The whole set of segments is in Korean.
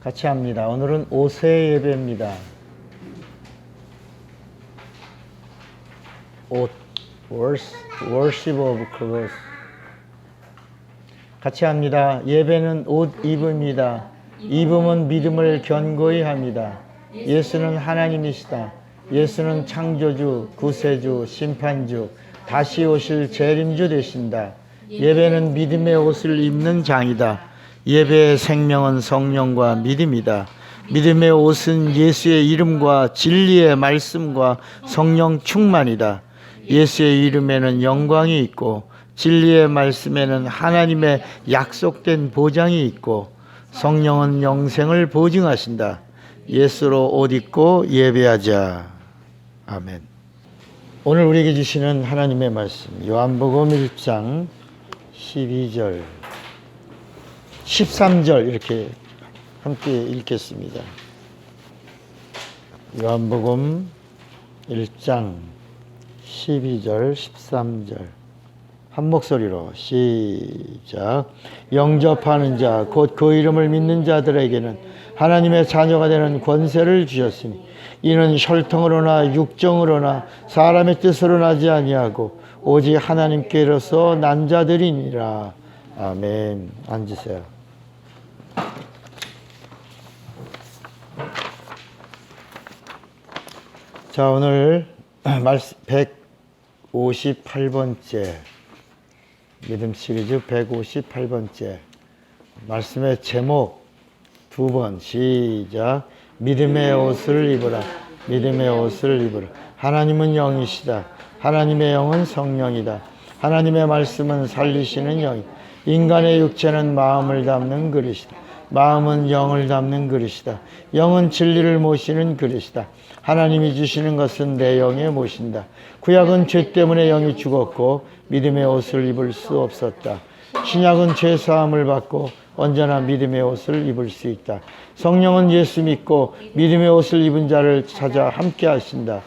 같이 합니다. 오늘은 옷의 예배입니다. 옷, worship of clothes. 같이 합니다. 예배는 옷 입음이다. 입음은 믿음을 견고히 합니다. 예수는 하나님이시다. 예수는 창조주, 구세주, 심판주, 다시 오실 재림주 되신다. 예배는 믿음의 옷을 입는 장이다. 예배의 생명은 성령과 믿음이다. 믿음의 옷은 예수의 이름과 진리의 말씀과 성령 충만이다. 예수의 이름에는 영광이 있고 진리의 말씀에는 하나님의 약속된 보장이 있고 성령은 영생을 보증하신다. 예수로 옷 입고 예배하자. 아멘. 오늘 우리에게 주시는 하나님의 말씀 요한복음 1장 12절 13절 이렇게 함께 읽겠습니다. 요한복음 1장 12절 13절 한 목소리로 시작. 영접하는 자 곧 그 이름을 믿는 자들에게는 하나님의 자녀가 되는 권세를 주셨으니 이는 혈통으로나 육정으로나 사람의 뜻으로 나지 아니하고 오직 하나님께로서 난 자들이니라. 아멘. 앉으세요. 자, 오늘 말씀 158번째 믿음 시리즈 158번째 말씀의 제목 두 번 시작. 믿음의 옷을 입으라. 믿음의 옷을 입으라. 하나님은 영이시다. 하나님의 영은 성령이다. 하나님의 말씀은 살리시는 영이. 인간의 육체는 마음을 담는 그릇이다. 마음은 영을 담는 그릇이다. 영은 진리를 모시는 그릇이다. 하나님이 주시는 것은 내 영에 모신다. 구약은 죄 때문에 영이 죽었고 믿음의 옷을 입을 수 없었다. 신약은 죄 사함을 받고 언제나 믿음의 옷을 입을 수 있다. 성령은 예수 믿고 믿음의 옷을 입은 자를 찾아 함께 하신다.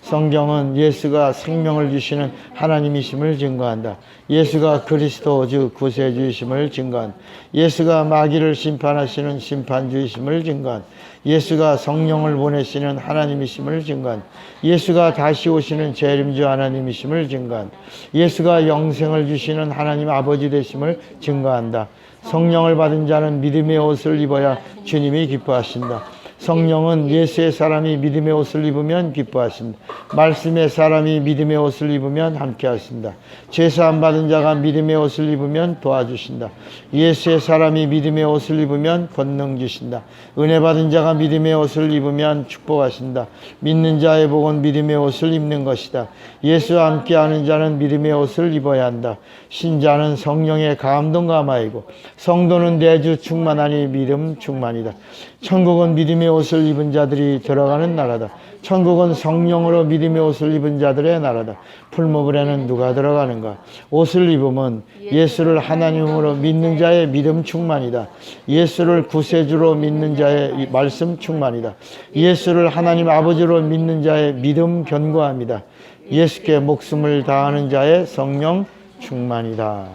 성경은 예수가 생명을 주시는 하나님이심을 증거한다. 예수가 그리스도 즉 구세주이심을 증거한다. 예수가 마귀를 심판하시는 심판주이심을 증거한다. 예수가 성령을 보내시는 하나님이심을 증거한다. 예수가 다시 오시는 재림주 하나님이심을 증거한다. 예수가 영생을 주시는 하나님 아버지 되심을 증거한다. 성령을 받은 자는 믿음의 옷을 입어야 주님이 기뻐하신다. 성령은 예수의 사람이 믿음의 옷을 입으면 기뻐하신다. 말씀의 사람이 믿음의 옷을 입으면 함께 하신다. 죄사함 받은 자가 믿음의 옷을 입으면 도와주신다. 예수의 사람이 믿음의 옷을 입으면 권능 주신다. 은혜 받은 자가 믿음의 옷을 입으면 축복하신다. 믿는 자의 복은 믿음의 옷을 입는 것이다. 예수와 함께하는 자는 믿음의 옷을 입어야 한다. 신자는 성령의 감동과 마이고 성도는 내주 충만하니 믿음 충만이다. 천국은 믿음의 옷을 입은 자들이 들어가는 나라다. 천국은 성령으로 믿음의 옷을 입은 자들의 나라다. 풀무불에는 누가 들어가는가? 옷을 입으면 예수를 하나님으로 믿는 자의 믿음 충만이다. 예수를 구세주로 믿는 자의 말씀 충만이다. 예수를 하나님 아버지로 믿는 자의 믿음 견고함이다. 예수께 목숨을 다하는 자의 성령 충만이다.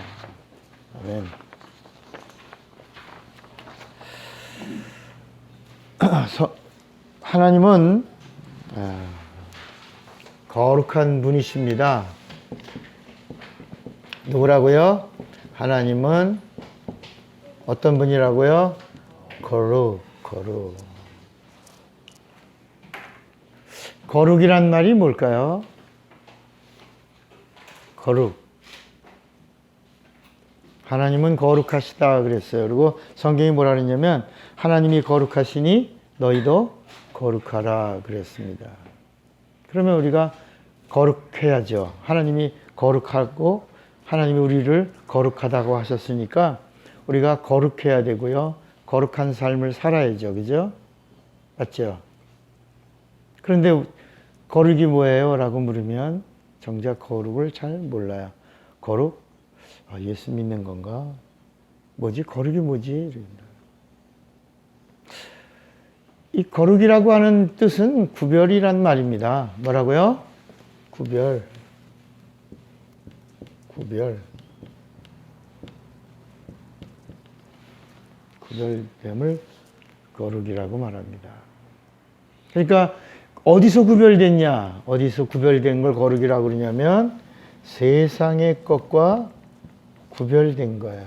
아멘. 하나님은 거룩한 분이십니다. 누구라고요? 하나님은 어떤 분이라고요? 거룩. 거룩이란 말이 뭘까요? 거룩. 하나님은 거룩하시다 그랬어요. 그리고 성경이 뭐라 그랬냐면 하나님이 거룩하시니 너희도 거룩하라 그랬습니다. 그러면 우리가 거룩해야죠. 하나님이 거룩하고 하나님이 우리를 거룩하다고 하셨으니까 우리가 거룩해야 되고요. 거룩한 삶을 살아야죠. 그죠? 맞죠? 그런데 거룩이 뭐예요? 라고 물으면 정작 거룩을 잘 몰라요. 거룩? 예수 믿는 건가? 뭐지? 거룩이 뭐지? 이 거룩이라고 하는 뜻은 구별이란 말입니다. 뭐라고요? 구별. 구별됨을 거룩이라고 말합니다. 그러니까 어디서 구별됐냐? 어디서 구별된 걸 거룩이라고 그러냐면 세상의 것과 구별된 거야.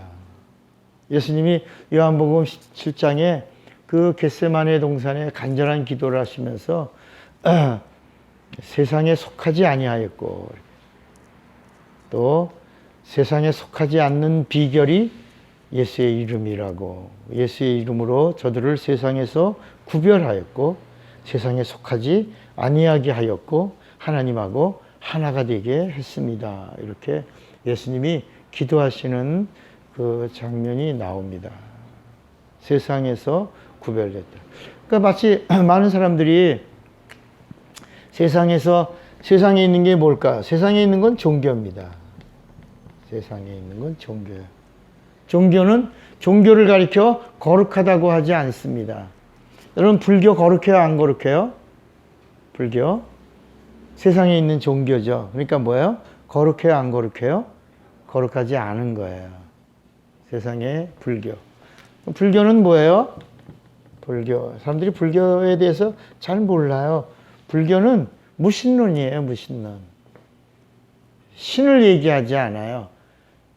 예수님이 요한복음 7장에 그 겟세마네 동산에 간절한 기도를 하시면서 세상에 속하지 아니하였고 또 세상에 속하지 않는 비결이 예수의 이름이라고, 예수의 이름으로 저들을 세상에서 구별하였고 세상에 속하지 아니하게 하였고 하나님하고 하나가 되게 했습니다. 이렇게 예수님이 기도하시는 그 장면이 나옵니다. 세상에서 구별됐다. 그러니까 마치 많은 사람들이 세상에 있는 게 뭘까? 세상에 있는 건 종교입니다. 세상에 있는 건 종교예요. 종교는 종교를 가리켜 거룩하다고 하지 않습니다. 여러분 불교 거룩해요? 안 거룩해요? 불교? 세상에 있는 종교죠. 그러니까 뭐예요? 거룩해요? 안 거룩해요? 거룩하지 않은 거예요. 세상의 불교. 불교는 뭐예요? 불교. 사람들이 불교에 대해서 잘 몰라요. 불교는 무신론이에요. 무신론. 신을 얘기하지 않아요.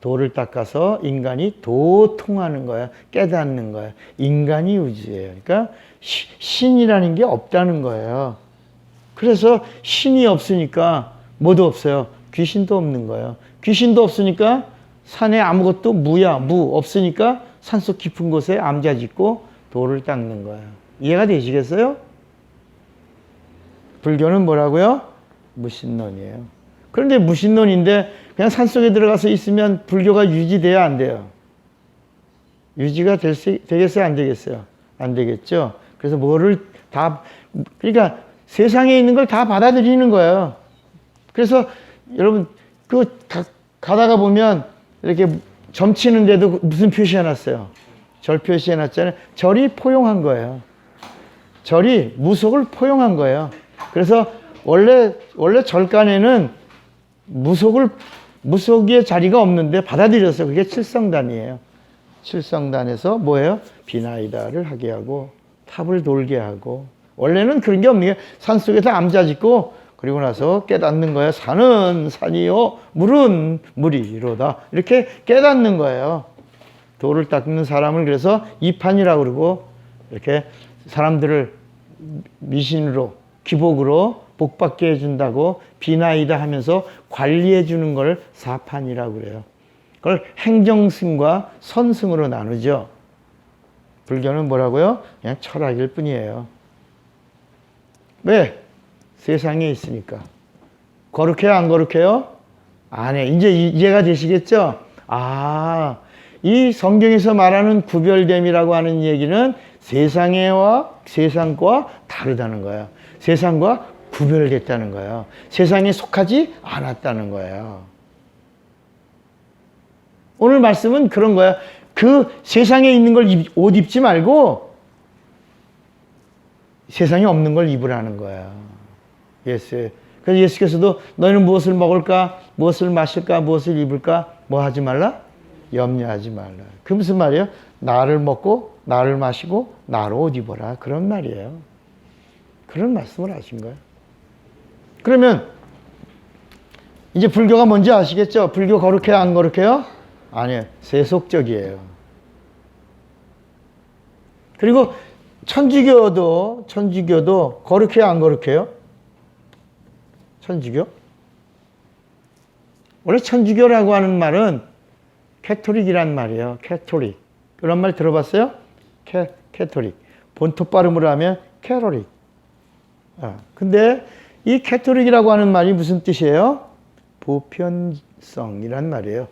도를 닦아서 인간이 도통하는 거야. 깨닫는 거야. 인간이 우주예요. 그러니까 신이라는 게 없다는 거예요. 그래서 신이 없으니까 뭐도 없어요. 귀신도 없는 거예요. 귀신도 없으니까 산에 아무것도 무 없으니까 산속 깊은 곳에 암자 짓고 도를 닦는 거예요. 이해가 되시겠어요? 불교는 뭐라고요? 무신론이에요. 그런데 무신론인데 그냥 산속에 들어가서 있으면 불교가 유지돼야 안 돼요? 유지가 되겠어요? 안 되겠어요? 안 되겠죠? 그래서 그러니까 세상에 있는 걸 다 받아들이는 거예요. 그래서 여러분, 가다가 보면 이렇게 점치는데도 무슨 표시해놨어요? 절 표시해놨잖아요. 절이 포용한 거예요. 절이 무속을 포용한 거예요. 그래서 원래 절간에는 무속의 자리가 없는데 받아들였어요. 그게 칠성단이에요. 칠성단에서 뭐예요? 비나이다를 하게 하고 탑을 돌게 하고, 원래는 그런 게 없는 게 산속에서 암자 짓고 그리고 나서 깨닫는 거예요. 산은 산이요, 물은 물이로다. 이렇게 깨닫는 거예요. 도를 닦는 사람을 그래서 이판이라고 그러고, 이렇게 사람들을 미신으로, 기복으로 복받게 해준다고 비나이다 하면서 관리해 주는 걸 사판이라고 그래요. 그걸 행정승과 선승으로 나누죠. 불교는 뭐라고요? 그냥 철학일 뿐이에요. 왜? 세상에 있으니까. 거룩해요? 안 거룩해요? 안 해. 이제 이해가 되시겠죠? 이 성경에서 말하는 구별됨이라고 하는 얘기는 세상과 다르다는 거예요. 세상과 구별됐다는 거예요. 세상에 속하지 않았다는 거예요. 오늘 말씀은 그런 거예요. 그 세상에 있는 걸 옷 입지 말고 세상에 없는 걸 입으라는 거예요. 그래서 예수께서도 너희는 무엇을 먹을까, 무엇을 마실까, 무엇을 입을까, 뭐 하지 말라? 염려하지 말라. 그 무슨 말이에요? 나를 먹고 나를 마시고 나로 옷 입어라. 그런 말이에요. 그런 말씀을 하신 거예요. 그러면 이제 불교가 뭔지 아시겠죠? 불교 거룩해요? 안 거룩해요? 아니에요. 세속적이에요. 그리고 천주교도 거룩해요? 안 거룩해요? 천주교? 원래 천주교라고 하는 말은 캐토릭이란 말이에요. 캐토릭. 그런 말 들어봤어요? 캐토릭. 본토 발음으로 하면 캐로릭. 근데 이 캐토릭이라고 하는 말이 무슨 뜻이에요? 보편성이란 말이에요.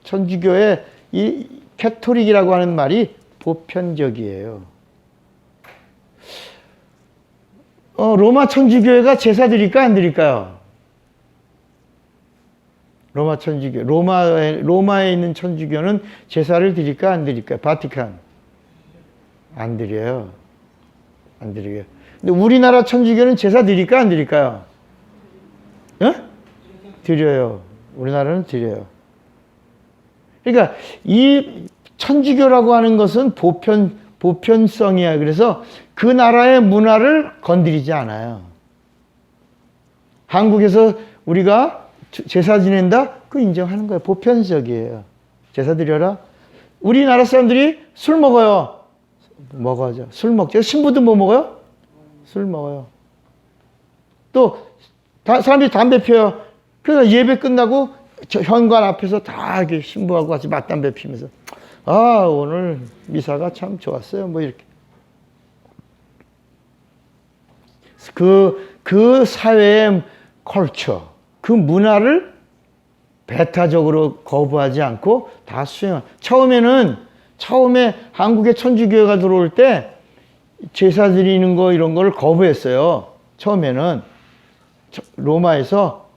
천주교의 이 캐토릭이라고 하는 말이 보편적이에요. 로마 천주교회가 제사 드릴까 안 드릴까요? 로마 천주교, 로마에 있는 천주교는 제사를 드릴까 안 드릴까요? 바티칸 안 드려요. 안 드려요. 근데 우리나라 천주교는 제사 드릴까 안 드릴까요? 드려요. 우리나라는 드려요. 그러니까 이 천주교라고 하는 것은 보편성이야. 그래서 그 나라의 문화를 건드리지 않아요. 한국에서 우리가 제사 지낸다? 그거 인정하는 거예요. 보편적이에요. 제사 드려라. 우리나라 사람들이 술 먹어요. 먹어야죠. 술 먹죠. 신부도 뭐 먹어요? 술 먹어요. 또 사람들이 담배 피워요. 그래서 예배 끝나고 현관 앞에서 다 이렇게 신부하고 같이 맞담배 피면서 아 오늘 미사가 참 좋았어요. 뭐 이렇게 그 사회의 컬처, 그 문화를 배타적으로 거부하지 않고 다 수용. 처음에 한국에 천주교회가 들어올 때 제사 드리는 거 이런 걸 거부했어요. 처음에는 로마에서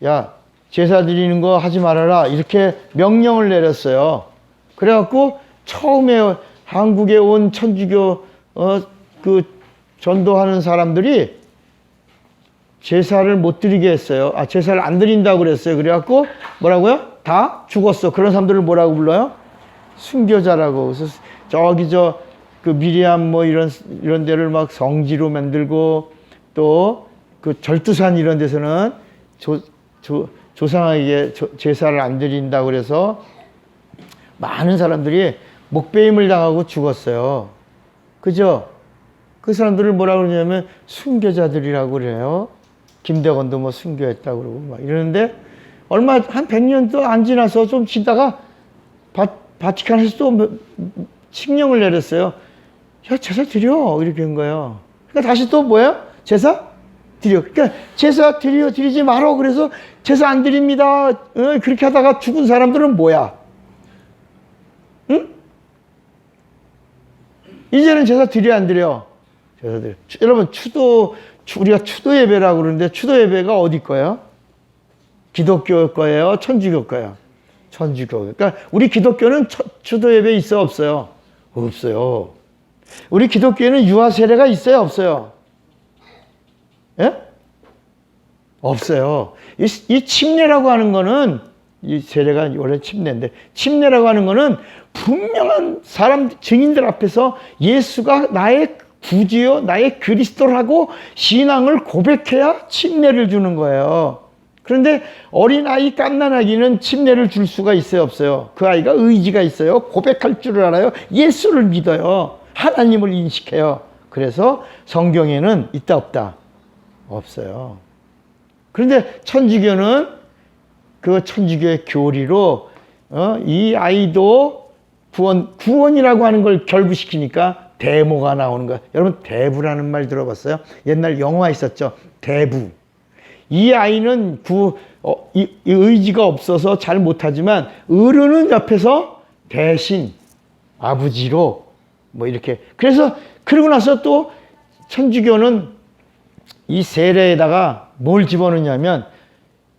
야 제사 드리는 거 하지 말아라 이렇게 명령을 내렸어요. 그래갖고 처음에 한국에 온 천주교 그 전도하는 사람들이 제사를 못 드리게 했어요. 제사를 안 드린다고 그랬어요. 그래갖고 뭐라고요? 다 죽었어. 그런 사람들을 뭐라고 불러요? 순교자라고. 그래서 그 미리암 뭐 이런 데를 막 성지로 만들고 또 그 절두산 이런 데서는 조상에게 제사를 안 드린다고 그래서 많은 사람들이 목배임을 당하고 죽었어요. 그죠? 그 사람들을 뭐라고 그러냐면 순교자들이라고 그래요. 김대건도 뭐 순교했다고 그러고 막 이러는데 한 100년도 안 지나서 좀 지다가 바티칸에서 또 칙령을 내렸어요. 야, 제사 드려. 이렇게 한 거예요. 그러니까 다시 또 뭐예요? 제사 드려. 그러니까 제사 드리지 말어. 그래서 제사 안 드립니다. 그렇게 하다가 죽은 사람들은 뭐야? 응? 이제는 제사 드려 안 드려? 제사 드려. 여러분 우리가 추도 예배라고 그러는데 추도 예배가 어디 거예요? 기독교 거예요? 천주교 거예요? 천주교. 그러니까 우리 기독교는 추도 예배 있어요? 없어요? 없어요. 우리 기독교에는 유아 세례가 있어요? 없어요? 예? 없어요. 이 침례라고 하는 거는 이 세례가 원래 침례인데 침례라고 하는 거는 분명한 증인들 앞에서 예수가 나의 구주요 나의 그리스도라고 신앙을 고백해야 침례를 주는 거예요. 그런데 어린아이 갓난아기는 침례를 줄 수가 있어요? 없어요? 그 아이가 의지가 있어요? 고백할 줄을 알아요? 예수를 믿어요? 하나님을 인식해요? 그래서 성경에는 있다 없다? 없어요. 그런데 천주교는 그 천주교의 교리로 이 아이도 구원이라고 하는 걸 결부시키니까 대모가 나오는 거야. 여러분 대부라는 말 들어봤어요? 옛날 영화 있었죠. 대부. 이 아이는 이 의지가 없어서 잘 못하지만 어른은 옆에서 대신 아버지로 뭐 이렇게. 그래서 그러고 나서 또 천주교는 이 세례에다가 뭘 집어넣냐면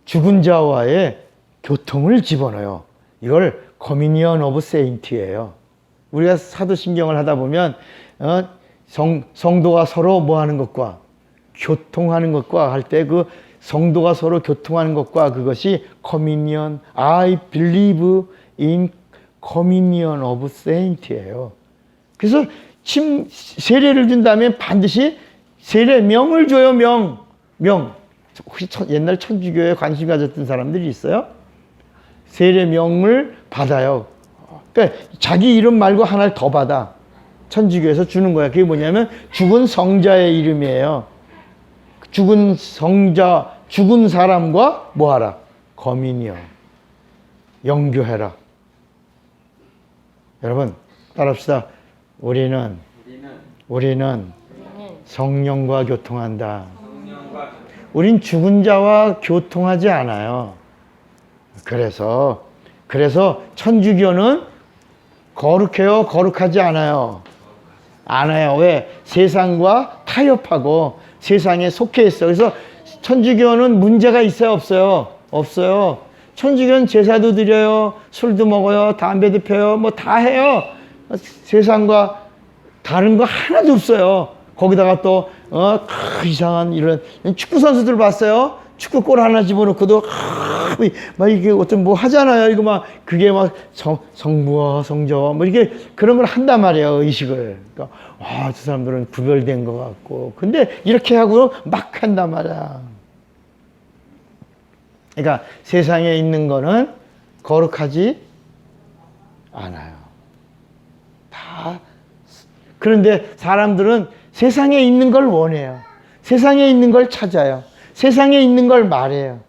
죽은 자와의 교통을 집어넣어요. 이걸 커미니언 오브 세인트예요. 우리가 사도신경을 하다 보면 성도가 서로 뭐 하는 것과 교통하는 것과 할 때 그 성도가 서로 교통하는 것과 그것이 커미니언 I believe in communion of saint예요. 그래서 세례를 준 다음에 반드시 세례명을 줘요. 명. 혹시 옛날 천주교에 관심 가졌던 사람들이 있어요? 세례명을 받아요. 그러니까 자기 이름 말고 하나를 더 받아. 천주교에서 주는 거야. 그게 뭐냐면 죽은 성자의 이름이에요. 죽은 성자, 죽은 사람과 뭐 하라? 거민이요. 영교해라. 여러분 따라합시다. 우리는 성령과 교통한다. 우린 죽은 자와 교통하지 않아요. 그래서 천주교는 거룩해요? 거룩하지 않아요? 왜? 세상과 타협하고 세상에 속해 있어. 그래서 천주교는 문제가 있어요? 없어요? 없어요. 천주교는 제사도 드려요. 술도 먹어요. 담배도 펴요. 뭐 다 해요. 세상과 다른 거 하나도 없어요. 거기다가 또 이상한 이런 축구 선수들 봤어요? 축구골 하나 집어넣고도 막 이게 어떤 뭐 하잖아요. 이거 막 그게 막 성부와 성자와 뭐 이렇게 그런 걸 한단 말이에요. 의식을. 그러니까 와, 저 사람들은 구별된 것 같고. 근데 이렇게 하고 막 한단 말이야. 그러니까 세상에 있는 거는 거룩하지 않아요. 다. 그런데 사람들은 세상에 있는 걸 원해요. 세상에 있는 걸 찾아요. 세상에 있는 걸 말해요.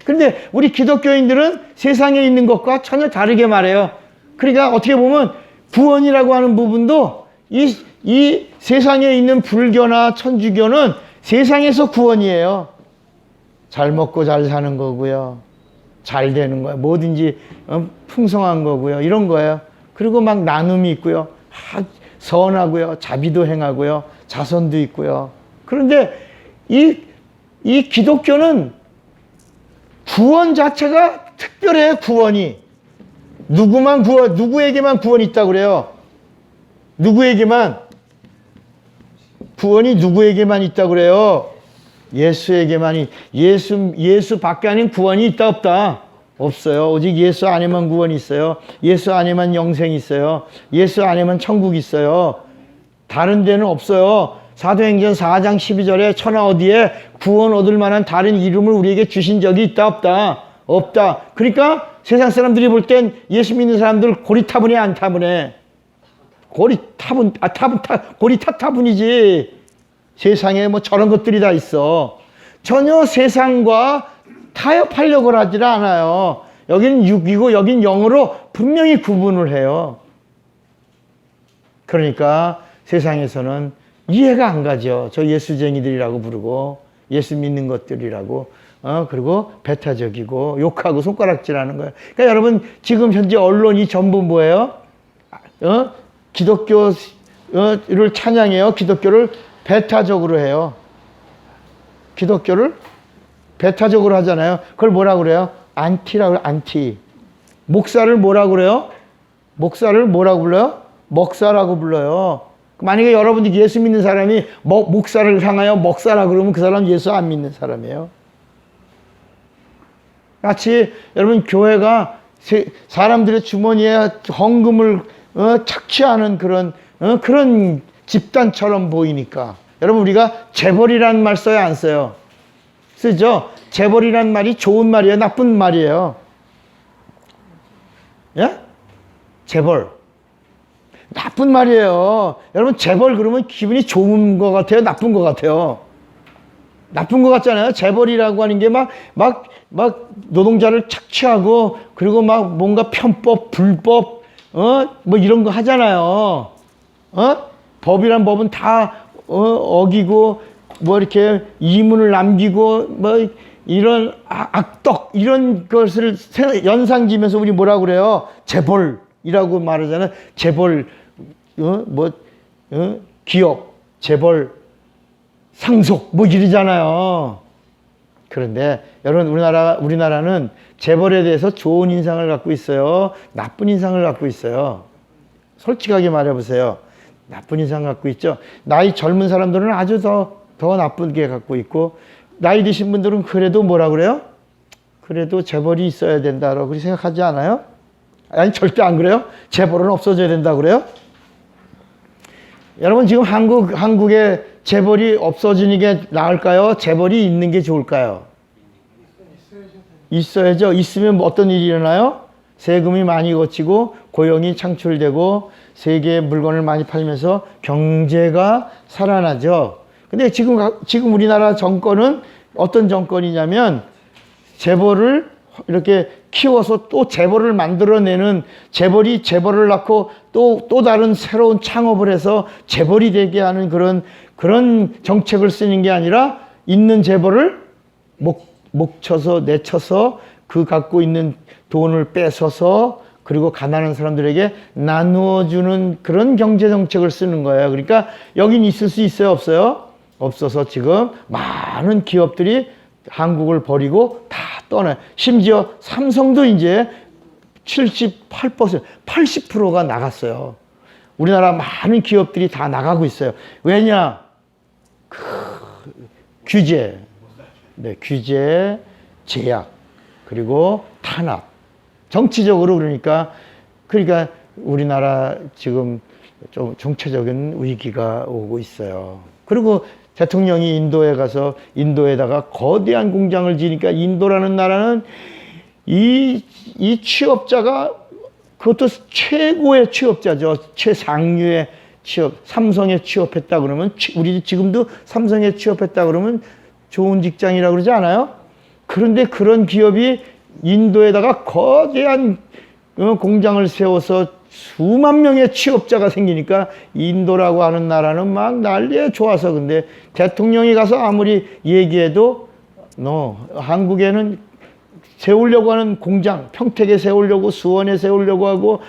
그런데 우리 기독교인들은 세상에 있는 것과 전혀 다르게 말해요. 그러니까 어떻게 보면 구원이라고 하는 부분도 이 세상에 있는 불교나 천주교는 세상에서 구원이에요. 잘 먹고 잘 사는 거고요. 잘 되는 거예요. 뭐든지 풍성한 거고요. 이런 거예요. 그리고 막 나눔이 있고요. 선하고요. 자비도 행하고요. 자선도 있고요. 그런데 이 기독교는 구원 자체가 특별해요. 구원이. 누구에게만 구원이 있다고 그래요. 누구에게만. 구원이 누구에게만 있다고 그래요. 예수에게만이. 예수 밖에 아닌 구원이 있다 없다? 없어요. 오직 예수 안에만 구원이 있어요. 예수 안에만 영생이 있어요. 예수 안에만 천국이 있어요. 다른 데는 없어요. 사도행전 4장 12절에 천하 어디에 구원 얻을 만한 다른 이름을 우리에게 주신 적이 있다 없다? 없다. 그러니까 세상 사람들이 볼 땐 예수 믿는 사람들 고리타분해 안 타분해? 고리타분이지. 세상에 뭐 저런 것들이 다 있어. 전혀 세상과 타협하려고 하질 않아요. 여기는 육이고 여긴 영으로 분명히 구분을 해요. 그러니까 세상에서는 이해가 안 가죠. 저 예수쟁이들이라고 부르고 예수 믿는 것들이라고 그리고 배타적이고 욕하고 손가락질하는 거예요. 그러니까 여러분 지금 현재 언론이 전부 뭐예요? 기독교를 찬양해요. 기독교를 배타적으로 해요. 기독교를 배타적으로 하잖아요. 그걸 뭐라고 그래요? 안티라고 그래요. 안티. 목사를 뭐라고 그래요? 목사를 뭐라고 불러요? 먹사라고 불러요. 만약에 여러분들이 예수 믿는 사람이 목사를 향하여 먹사라 그러면 그 사람 예수 안 믿는 사람이에요. 같이 여러분 교회가 사람들의 주머니에 헌금을 착취하는 그런 집단처럼 보이니까 여러분 우리가 재벌이라는 말 써요 안 써요? 쓰죠? 재벌이라는 말이 좋은 말이에요? 나쁜 말이에요? 예? 재벌. 나쁜 말이에요. 여러분 재벌 그러면 기분이 좋은 것 같아요? 나쁜 것 같아요? 나쁜 것 같잖아요. 재벌이라고 하는 게 막 노동자를 착취하고 그리고 막 뭔가 편법, 불법, 뭐 이런 거 하잖아요. 법이란 법은 다 어기고 뭐 이렇게 이문을 남기고 뭐 이런 악덕 이런 것을 연상지면서 우리 뭐라고 그래요? 재벌이라고 말하잖아요. 재벌 기업, 재벌 상속 뭐 이러잖아요. 그런데 여러분 우리나라는 재벌에 대해서 좋은 인상을 갖고 있어요. 나쁜 인상을 갖고 있어요. 솔직하게 말해보세요. 나쁜 인상 갖고 있죠. 나이 젊은 사람들은 아주 더 나쁘게 갖고 있고 나이 드신 분들은 그래도 뭐라 그래요? 그래도 재벌이 있어야 된다라고 그렇게 생각하지 않아요? 아니 절대 안 그래요? 재벌은 없어져야 된다 그래요? 여러분 지금 한국에 재벌이 없어지는 게 나을까요? 재벌이 있는 게 좋을까요? 있어야죠. 있으면 어떤 일이 일어나요? 세금이 많이 거치고 고용이 창출되고 세계의 물건을 많이 팔면서 경제가 살아나죠. 근데 지금 우리나라 정권은 어떤 정권이냐면 재벌을 이렇게 키워서 또 재벌을 만들어내는 재벌이 재벌을 낳고 또 다른 새로운 창업을 해서 재벌이 되게 하는 그런 정책을 쓰는 게 아니라 있는 재벌을 목쳐서 내쳐서 그 갖고 있는 돈을 뺏어서 그리고 가난한 사람들에게 나누어주는 그런 경제 정책을 쓰는 거예요. 그러니까 여긴 있을 수 있어요? 없어요? 없어서 지금 많은 기업들이 한국을 버리고 다 떠나요. 심지어 삼성도 이제 78%, 80%가 나갔어요. 우리나라 많은 기업들이 다 나가고 있어요. 왜냐? 규제. 네, 규제, 제약, 그리고 탄압. 정치적으로 그러니까 우리나라 지금 좀 정체적인 위기가 오고 있어요. 그리고 대통령이 인도에 가서 인도에다가 거대한 공장을 지니까 인도라는 나라는 이 취업자가 그것도 최고의 취업자죠. 최상류의 취업, 삼성에 취업했다 그러면, 우리 지금도 삼성에 취업했다 그러면 좋은 직장이라고 그러지 않아요? 그런데 그런 기업이 인도에다가 거대한 공장을 세워서 수만 명의 취업자가 생기니까 인도라고 하는 나라는 막 난리에 좋아서. 근데 대통령이 가서 아무리 얘기해도 한국에는 세우려고 하는 공장, 평택에 세우려고, 수원에 세우려고 하고,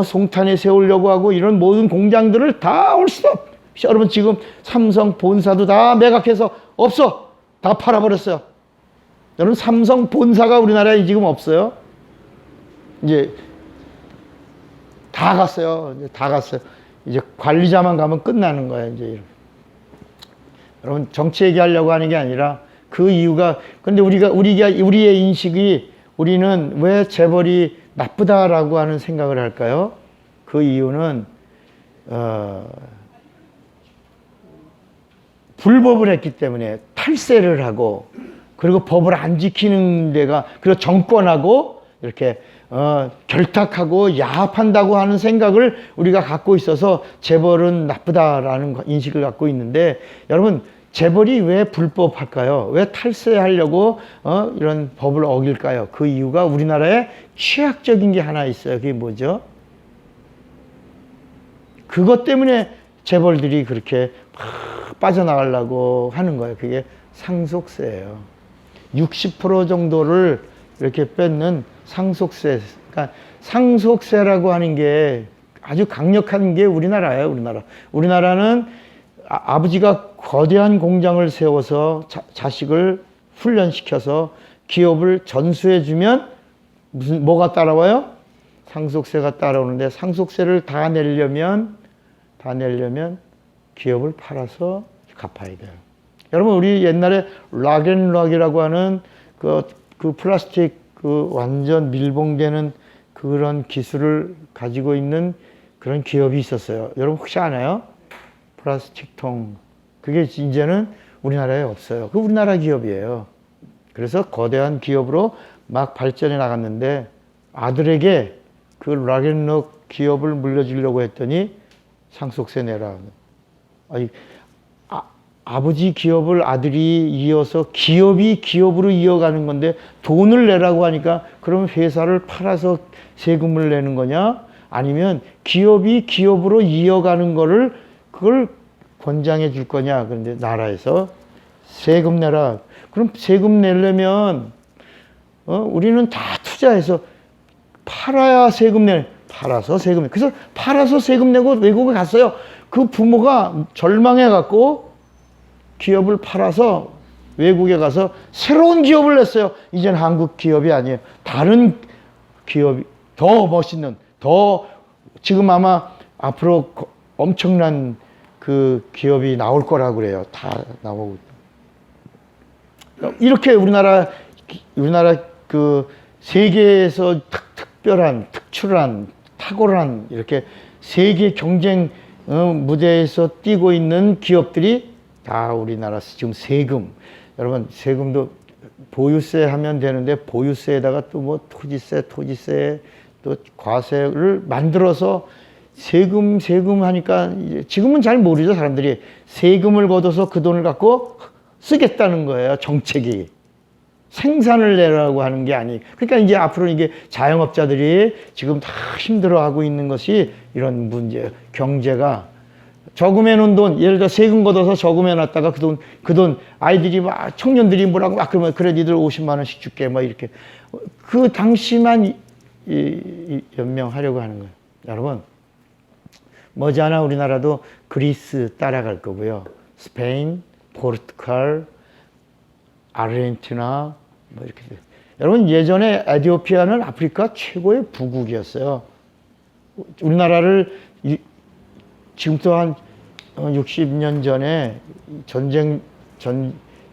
송탄에 세우려고 하고, 이런 모든 공장들을 다 올 수 없어. 여러분, 지금 삼성 본사도 다 매각해서 없어. 다 팔아버렸어요. 여러분, 삼성 본사가 우리나라에 지금 없어요. 이제 다 갔어요. 다 갔어요. 이제 관리자만 가면 끝나는 거예요. 이제 여러분, 정치 얘기하려고 하는 게 아니라 그 이유가, 근데 우리의 인식이, 우리는 왜 재벌이 나쁘다라고 하는 생각을 할까요? 그 이유는 불법을 했기 때문에, 탈세를 하고, 그리고 법을 안 지키는 데가, 그리고 정권하고 이렇게 결탁하고 야합한다고 하는 생각을 우리가 갖고 있어서 재벌은 나쁘다라는 인식을 갖고 있는데, 여러분, 재벌이 왜 불법할까요? 왜 탈세하려고 이런 법을 어길까요? 그 이유가 우리나라에 취약적인 게 하나 있어요. 그게 뭐죠? 그것 때문에 재벌들이 그렇게 막 빠져나가려고 하는 거예요. 그게 상속세예요. 60% 정도를 이렇게 뺏는 상속세. 그러니까 상속세라고 하는 게 아주 강력한 게 우리나라예요. 우리나라는 아버지가 거대한 공장을 세워서 자식을 훈련시켜서 기업을 전수해주면 뭐가 따라와요? 상속세가 따라오는데, 상속세를 다 내려면 기업을 팔아서 갚아야 돼요. 여러분, 우리 옛날에 락앤락이라고 하는 그 플라스틱 완전 밀봉되는 그런 기술을 가지고 있는 그런 기업이 있었어요. 여러분 혹시 아나요? 플라스틱 통. 그게 이제는 우리나라에 없어요. 그 우리나라 기업이에요. 그래서 거대한 기업으로 막 발전해 나갔는데, 아들에게 그 락앤락 기업을 물려주려고 했더니 상속세 내라. 아버지 기업을 아들이 이어서 기업이 기업으로 이어가는 건데 돈을 내라고 하니까, 그럼 회사를 팔아서 세금을 내는 거냐? 아니면 기업이 기업으로 이어가는 그걸 권장해 줄 거냐? 그런데 나라에서 세금 내라. 그럼 세금 내려면 우리는 다 투자해서 팔아야 세금 팔아서 세금 그래서 팔아서 세금 내고 외국에 갔어요. 그 부모가 절망해 갖고 기업을 팔아서 외국에 가서 새로운 기업을 냈어요. 이젠 한국 기업이 아니에요. 다른 기업이 더 멋있는, 더 지금 아마 앞으로 엄청난 그 기업이 나올 거라고 그래요. 다 나오고. 이렇게 우리나라 그 세계에서 특출한, 탁월한 이렇게 세계 경쟁 무대에서 뛰고 있는 기업들이 다 우리나라 지금 세금. 여러분, 세금도 보유세 하면 되는데, 보유세에다가 또 뭐 토지세 또 과세를 만들어서 세금 하니까 지금은 잘 모르죠. 사람들이 세금을 걷어서 그 돈을 갖고 쓰겠다는 거예요. 정책이. 생산을 내라고 하는 게 아니. 그러니까 이제 앞으로 이게 자영업자들이 지금 다 힘들어하고 있는 것이 이런 문제예요. 경제가 저금해 놓은 돈, 예를 들어 세금 걷어서 저금해 놨다가 그 돈 아이들이 막, 청년들이 뭐라고 막 그러면, 그래 니들 50만 원씩 줄게 막 이렇게 그 당시만 연명하려고 하는 거예요. 여러분, 머지않아 우리나라도 그리스 따라갈 거고요. 스페인, 포르투갈, 아르헨티나 뭐 이렇게 돼요. 여러분, 예전에 에티오피아는 아프리카 최고의 부국이었어요. 우리나라를 지금부터 한 60년 전에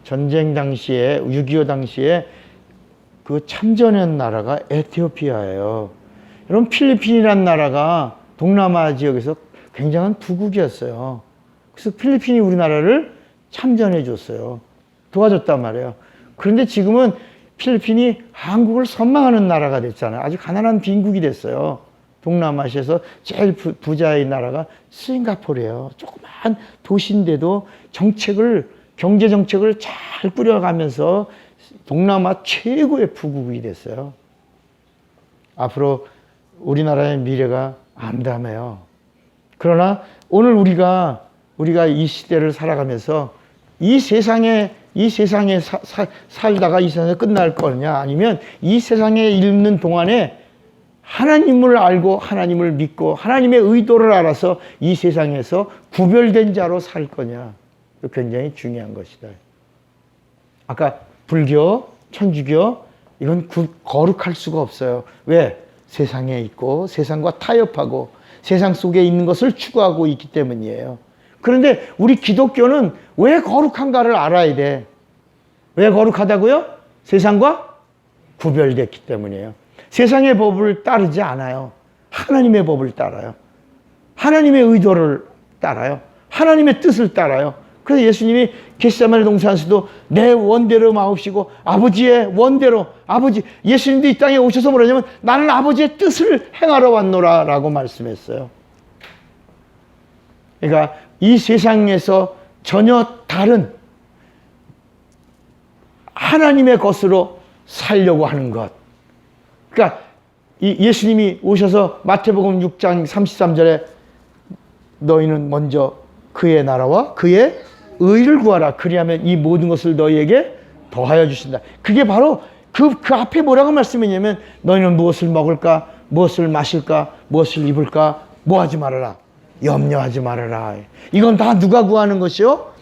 전쟁 당시에 6.25 당시에 그 참전한 나라가 에티오피아예요. 여러분 필리핀이라는 나라가 동남아 지역에서 굉장한 부국이었어요. 그래서 필리핀이 우리나라를 참전해 줬어요. 도와줬단 말이에요. 그런데 지금은 필리핀이 한국을 선망하는 나라가 됐잖아요. 아주 가난한 빈국이 됐어요. 동남아시아에서 제일 부자의 나라가 싱가포르예요. 조그만 도시인데도 경제 정책을 잘 꾸려가면서 동남아 최고의 부국이 됐어요. 앞으로 우리나라의 미래가 암담해요. 그러나 오늘 우리가 이 시대를 살아가면서 이 세상에 살다가 이 세상에 끝날 거냐, 아니면 이 세상에 있는 동안에 하나님을 알고 하나님을 믿고 하나님의 의도를 알아서 이 세상에서 구별된 자로 살 거냐, 굉장히 중요한 것이다. 아까 불교, 천주교, 이건 거룩할 수가 없어요. 왜? 세상에 있고 세상과 타협하고 세상 속에 있는 것을 추구하고 있기 때문이에요. 그런데 우리 기독교는 왜 거룩한가를 알아야 돼. 왜 거룩하다고요? 세상과 구별됐기 때문이에요. 세상의 법을 따르지 않아요. 하나님의 법을 따라요. 하나님의 의도를 따라요. 하나님의 뜻을 따라요. 그래서 예수님이 겟세마네 동산에서도 내 원대로 마옵시고 아버지의 원대로, 예수님도 이 땅에 오셔서 뭐라냐면 나는 아버지의 뜻을 행하러 왔노라 라고 말씀했어요. 그러니까 이 세상에서 전혀 다른 하나님의 것으로 살려고 하는 것. 그러니까 예수님이 오셔서 마태복음 6장 33절에 너희는 먼저 그의 나라와 그의 의를 구하라. 그리하면 이 모든 것을 너희에게 더하여 주신다. 그게 바로 그 앞에 뭐라고 말씀했냐면 너희는 무엇을 먹을까, 무엇을 마실까, 무엇을 입을까, 뭐 하지 말아라. 염려하지 말아라. 이건 다 누가 구하는 것이요?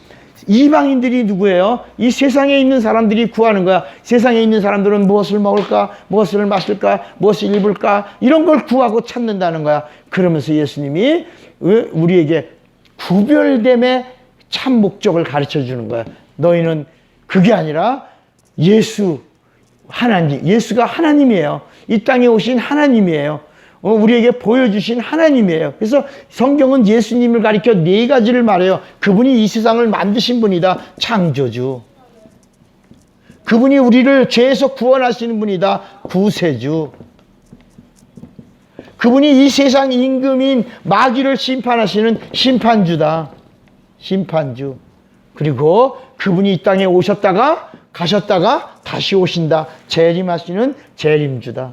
이방인들이 누구예요? 이 세상에 있는 사람들이 구하는 거야. 세상에 있는 사람들은 무엇을 먹을까, 무엇을 마실까, 무엇을 입을까, 이런 걸 구하고 찾는다는 거야. 그러면서 예수님이 우리에게 구별됨의 참 목적을 가르쳐 주는 거야. 너희는 그게 아니라 예수가 하나님이에요. 이 땅에 오신 하나님이에요. 우리에게 보여주신 하나님이에요. 그래서 성경은 예수님을 가리켜 네 가지를 말해요. 그분이 이 세상을 만드신 분이다. 창조주. 그분이 우리를 죄에서 구원하시는 분이다. 구세주. 그분이 이 세상 임금인 마귀를 심판하시는 심판주다. 심판주. 그리고 그분이 이 땅에 오셨다가 가셨다가 다시 오신다. 재림하시는 재림주다.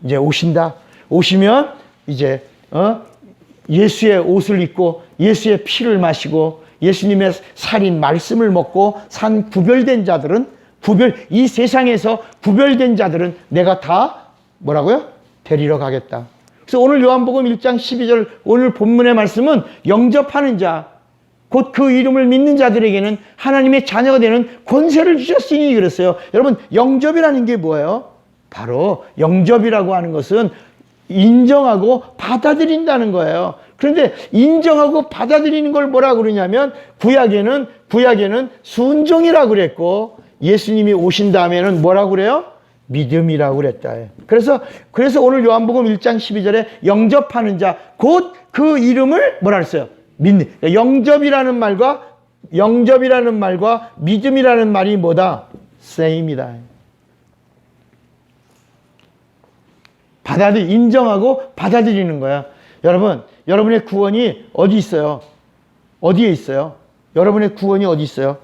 이제 오신다. 오시면 이제 예수의 옷을 입고 예수의 피를 마시고 예수님의 살인 말씀을 먹고 산 구별된 자들은 이 세상에서 구별된 자들은 내가 다 뭐라고요? 데리러 가겠다. 그래서 오늘 요한복음 1장 12절 오늘 본문의 말씀은 영접하는 자, 곧 그 이름을 믿는 자들에게는 하나님의 자녀가 되는 권세를 주셨으니 그랬어요. 여러분, 영접이라는 게 뭐예요? 바로 영접이라고 하는 것은 인정하고 받아들인다는 거예요. 그런데 인정하고 받아들이는 걸 뭐라고 그러냐면 구약에는 순종이라고 그랬고 예수님이 오신 다음에는 뭐라고 그래요? 믿음이라고 그랬다. 그래서 오늘 요한복음 1장 12절에 영접하는 자, 곧 그 이름을 뭐라 그랬어요? 믿는. 영접이라는 말과 믿음이라는 말이 뭐다? same이다. 인정하고 받아들이는 거야. 여러분, 여러분의 구원이 어디 있어요? 어디에 있어요? 여러분의 구원이 어디 있어요?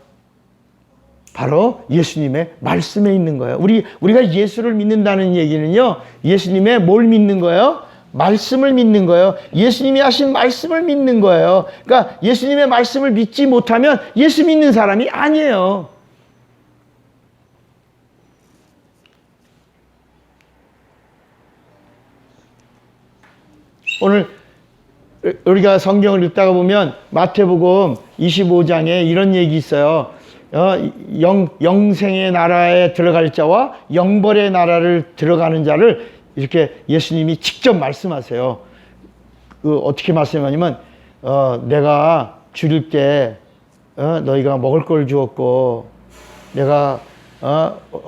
바로 예수님의 말씀에 있는 거예요. 우리가 예수를 믿는다는 얘기는요, 예수님의 뭘 믿는 거예요? 말씀을 믿는 거예요. 예수님이 하신 말씀을 믿는 거예요. 그러니까 예수님의 말씀을 믿지 못하면 예수 믿는 사람이 아니에요. 오늘 우리가 성경을 읽다가 보면 마태복음 25장에 이런 얘기 있어요. 영생의 나라에 들어갈 자와 영벌의 나라를 들어가는 자를 이렇게 예수님이 직접 말씀하세요. 어떻게 말씀하냐면 내가 줄일 때 너희가 먹을 걸 주었고, 내가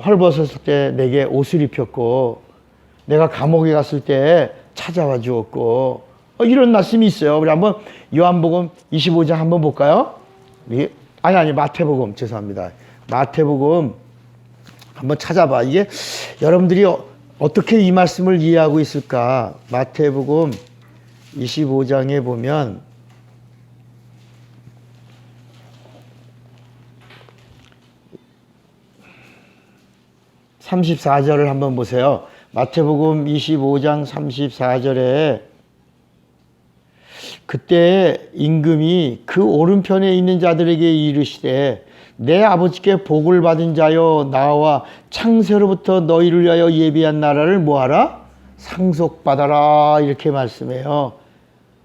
헐벗었을 때 내게 옷을 입혔고, 내가 감옥에 갔을 때 찾아와 주었고, 이런 말씀이 있어요. 우리 한번 요한복음 25장 한번 볼까요? 아니 마태복음, 죄송합니다. 마태복음 한번 찾아봐. 이게 여러분들이 어떻게 이 말씀을 이해하고 있을까? 마태복음 25장에 보면 34절을 한번 보세요. 마태복음 25장 34절에 그때 임금이 그 오른편에 있는 자들에게 이르시되 내 아버지께 복을 받은 자여 나와 창세로부터 너희를 위하여 예비한 나라를 뭐하라? 상속받아라 이렇게 말씀해요.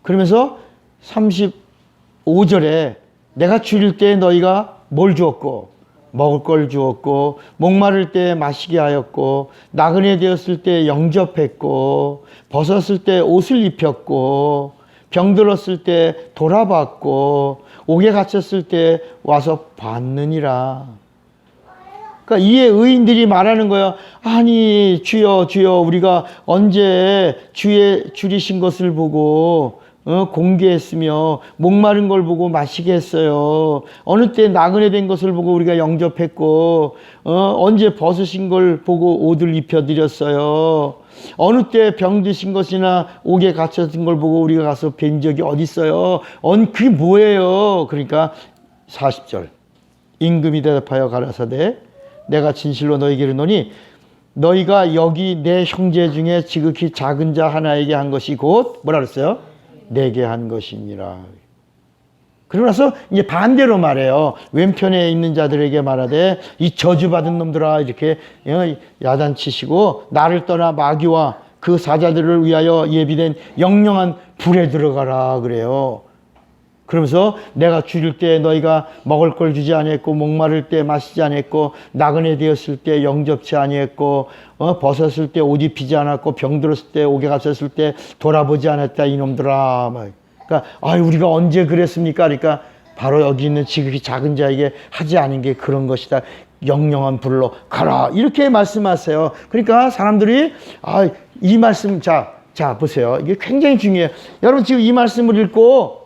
그러면서 35절에 내가 줄일 때 너희가 뭘 주었고 먹을 걸 주었고 목마를 때 마시게 하였고 나그네 되었을 때 영접했고 벗었을 때 옷을 입혔고 병들었을 때 돌아봤고 옥에 갇혔을 때 와서 봤느니라. 그러니까 이에 의인들이 말하는 거야. 아니 주여 주여 우리가 언제 주의 줄이신 것을 보고 공개했으며 목마른 걸 보고 마시게 했어요. 어느 때 나그네 된 것을 보고 우리가 영접했고 언제 벗으신 걸 보고 옷을 입혀드렸어요. 어느 때 병드신 것이나 옥에 갇혔던 걸 보고 우리가 가서 뵌 적이 어디 있어요? 그게 뭐예요? 그러니까 40절 임금이 대답하여 가라사대 내가 진실로 너희에게 이르노니 너희가 여기 내 형제 중에 지극히 작은 자 하나에게 한 것이 곧 뭐라 그랬어요? 내게 한 것이니라. 그러고 나서 이제 반대로 말해요. 왼편에 있는 자들에게 말하되 이 저주받은 놈들아 이렇게 야단치시고 나를 떠나 마귀와 그 사자들을 위하여 예비된 영영한 불에 들어가라 그래요. 그러면서 내가 줄일 때 너희가 먹을 걸 주지 아니했고 목마를 때 마시지 아니했고 나그네 되었을 때 영접치 아니했고 벗었을 때 옷 입히지 않았고 병들었을 때 옥에 갇혔을 때 돌아보지 않았다 이놈들아. 그러니까 우리가 언제 그랬습니까? 그러니까 바로 여기 있는 지극히 작은 자에게 하지 않은 게 그런 것이다. 영영한 불로 가라 이렇게 말씀하세요. 그러니까 사람들이 이 말씀 자 보세요. 이게 굉장히 중요해요. 여러분 지금 이 말씀을 읽고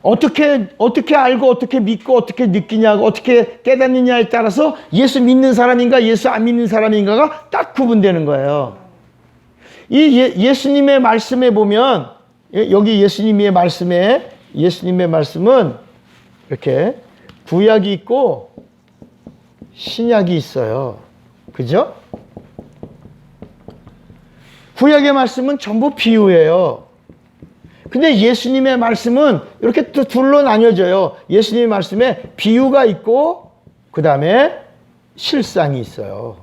어떻게 알고 어떻게 믿고 어떻게 느끼냐고 어떻게 깨닫느냐에 따라서 예수 믿는 사람인가 예수 안 믿는 사람인가가 딱 구분되는 거예요. 이 예수님의 말씀에 보면 여기 예수님의 말씀은 이렇게 구약이 있고 신약이 있어요. 그죠? 구약의 말씀은 전부 비유예요. 근데 예수님의 말씀은 이렇게 또 둘로 나뉘어져요. 예수님의 말씀에 비유가 있고 그 다음에 실상이 있어요.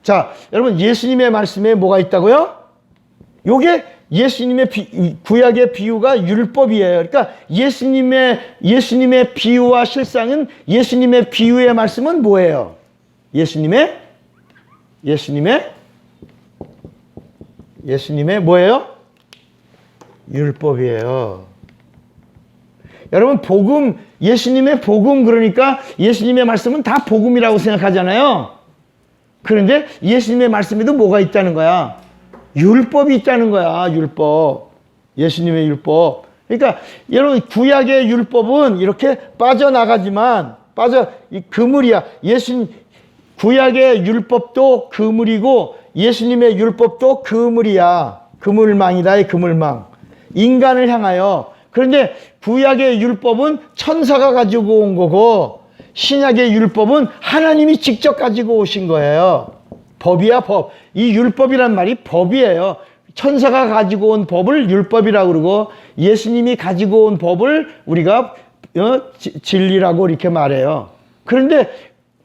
자, 여러분 예수님의 말씀에 뭐가 있다고요? 요게 예수님의 구약의 비유가 율법이에요. 그러니까 예수님의 비유와 실상은 예수님의 비유의 말씀은 뭐예요? 예수님의 뭐예요? 율법이에요. 여러분 예수님의 복음 그러니까 예수님의 말씀은 다 복음이라고 생각하잖아요. 그런데 예수님의 말씀에도 뭐가 있다는 거야? 율법이 있다는 거야. 율법. 예수님의 율법. 그러니까 여러분 구약의 율법은 이렇게 빠져나가지만 그물이야. 구약의 율법도 그물이고 예수님의 율법도 그물이야. 그물망이다. 그물망. 인간을 향하여. 그런데 구약의 율법은 천사가 가지고 온 거고 신약의 율법은 하나님이 직접 가지고 오신 거예요. 법이야 법. 이 율법이란 말이 법이에요. 천사가 가지고 온 법을 율법이라고 그러고 예수님이 가지고 온 법을 우리가 진리라고 이렇게 말해요. 그런데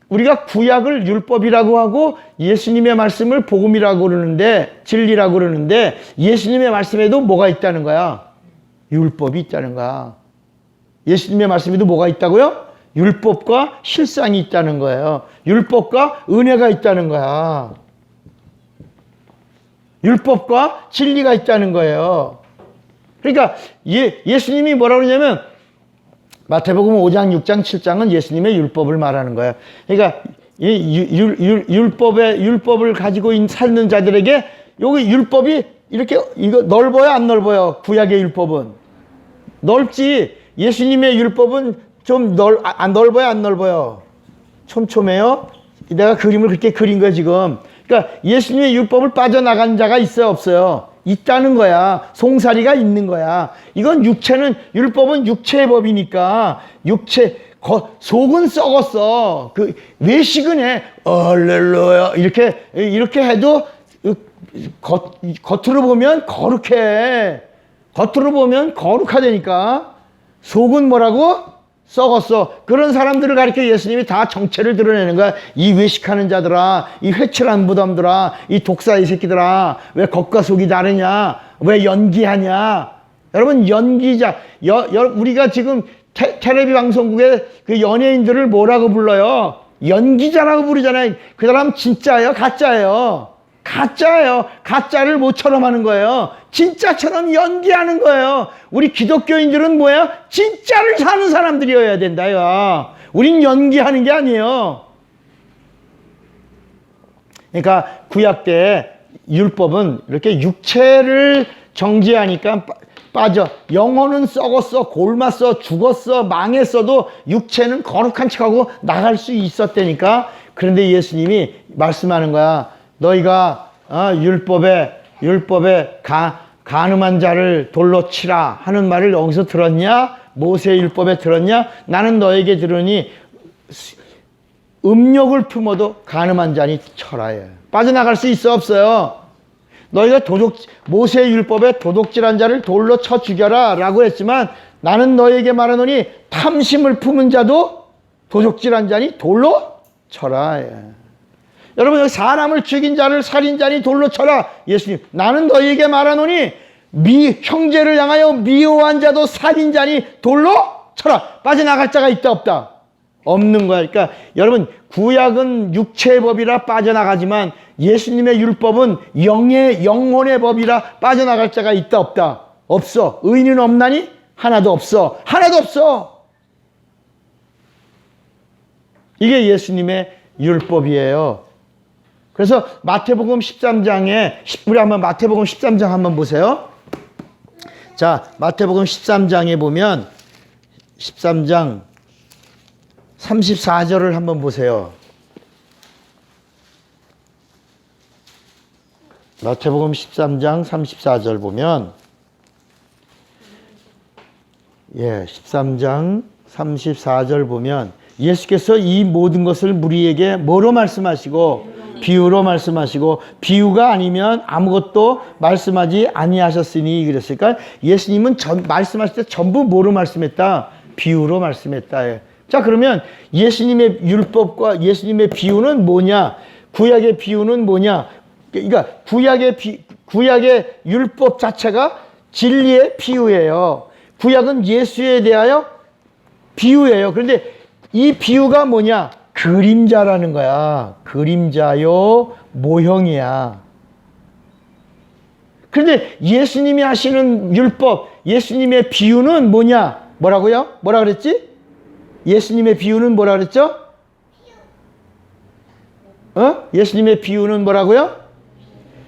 우리가 구약을 율법이라고 하고 예수님의 말씀을 복음이라고 그러는데 진리라고 그러는데 예수님의 말씀에도 뭐가 있다는 거야? 율법이 있다는 거야. 예수님의 말씀에도 뭐가 있다고요? 율법과 실상이 있다는 거예요. 율법과 은혜가 있다는 거야. 율법과 진리가 있다는 거예요. 그러니까 예수님이 뭐라고 그러냐면 마태복음 5장, 6장, 7장은 예수님의 율법을 말하는 거야. 그러니까 율법을 가지고 사는 자들에게 여기 율법이 이렇게 이거 넓어요, 안 넓어요? 구약의 율법은 넓지. 예수님의 율법은 좀 넓어요, 안 넓어요? 촘촘해요. 내가 그림을 그렇게 그린 거야 지금. 그러니까 예수님의 율법을 빠져나간 자가 있어요, 없어요? 있다는 거야. 송사리가 있는 거야. 이건 율법은 육체의 법이니까 속은 썩었어. 그 외식은 해. 할렐루야 이렇게 해도 겉으로 보면 거룩해. 겉으로 보면 거룩하다니까. 속은 뭐라고? 썩었어. 그런 사람들을 가리켜 예수님이 다 정체를 드러내는 거야. 이 외식하는 자들아, 이 회칠한 무덤들아, 이 독사의 새끼들아, 왜 겉과 속이 다르냐? 왜 연기하냐? 여러분, 연기자. 우리가 지금 텔레비 방송국의 그 연예인들을 뭐라고 불러요? 연기자라고 부르잖아요. 그 사람 진짜예요? 가짜예요? 가짜예요. 가짜를 모처럼 하는 거예요. 진짜처럼 연기하는 거예요. 우리 기독교인들은 뭐야? 진짜를 사는 사람들이어야 된다. 야. 우린 연기하는 게 아니에요. 그러니까 구약 때 율법은 이렇게 육체를 정죄하니까 빠져. 영혼은 썩었어, 골맞어, 죽었어, 망했어도 육체는 거룩한 척하고 나갈 수 있었다니까. 그런데 예수님이 말씀하는 거야. 너희가 율법에 간음한 자를 돌로 치라 하는 말을 여기서 들었냐? 모세 율법에 들었냐? 나는 너에게 들으니 음욕을 품어도 간음한 자니 쳐라. 빠져나갈 수 있어, 없어요? 너희가 모세 율법에 도둑질한 자를 돌로 쳐 죽여라 라고 했지만 나는 너에게 말하노니 탐심을 품은 자도 도둑질한 자니 돌로 쳐라. 여러분, 여기 사람을 죽인 자를 살인자니 돌로 쳐라. 예수님, 나는 너희에게 말하노니 형제를 향하여 미워한 자도 살인자니 돌로 쳐라. 빠져나갈 자가 있다, 없다? 없는 거야. 그러니까 여러분, 구약은 육체의 법이라 빠져나가지만 예수님의 율법은 영혼의 법이라 빠져나갈 자가 있다, 없다? 없어. 의인은 없나니? 하나도 없어. 하나도 없어. 이게 예수님의 율법이에요. 그래서 마태복음 13장에 우리 한번 마태복음 13장 한번 보세요. 자, 마태복음 13장에 보면 13장 34절을 한번 보세요. 마태복음 13장 34절 보면 13장 34절 보면 예수께서 이 모든 것을 우리에게 뭐로 말씀하시고 비유로 말씀하시고 비유가 아니면 아무것도 말씀하지 아니하셨으니 그랬을까? 예수님은 말씀하실 때 전부 뭐로 말씀했다? 비유로 말씀했다. 자, 그러면 예수님의 율법과 예수님의 비유는 뭐냐? 구약의 비유는 뭐냐? 그러니까 구약의 율법 자체가 진리의 비유예요. 구약은 예수에 대하여 비유예요. 그런데 이 비유가 뭐냐? 그림자라는 거야. 그림자요, 모형이야. 그런데 예수님이 하시는 율법, 예수님의 비유는 뭐냐? 뭐라고요? 뭐라 그랬지? 예수님의 비유는 뭐라 그랬죠? 예수님의 비유는 뭐라고요?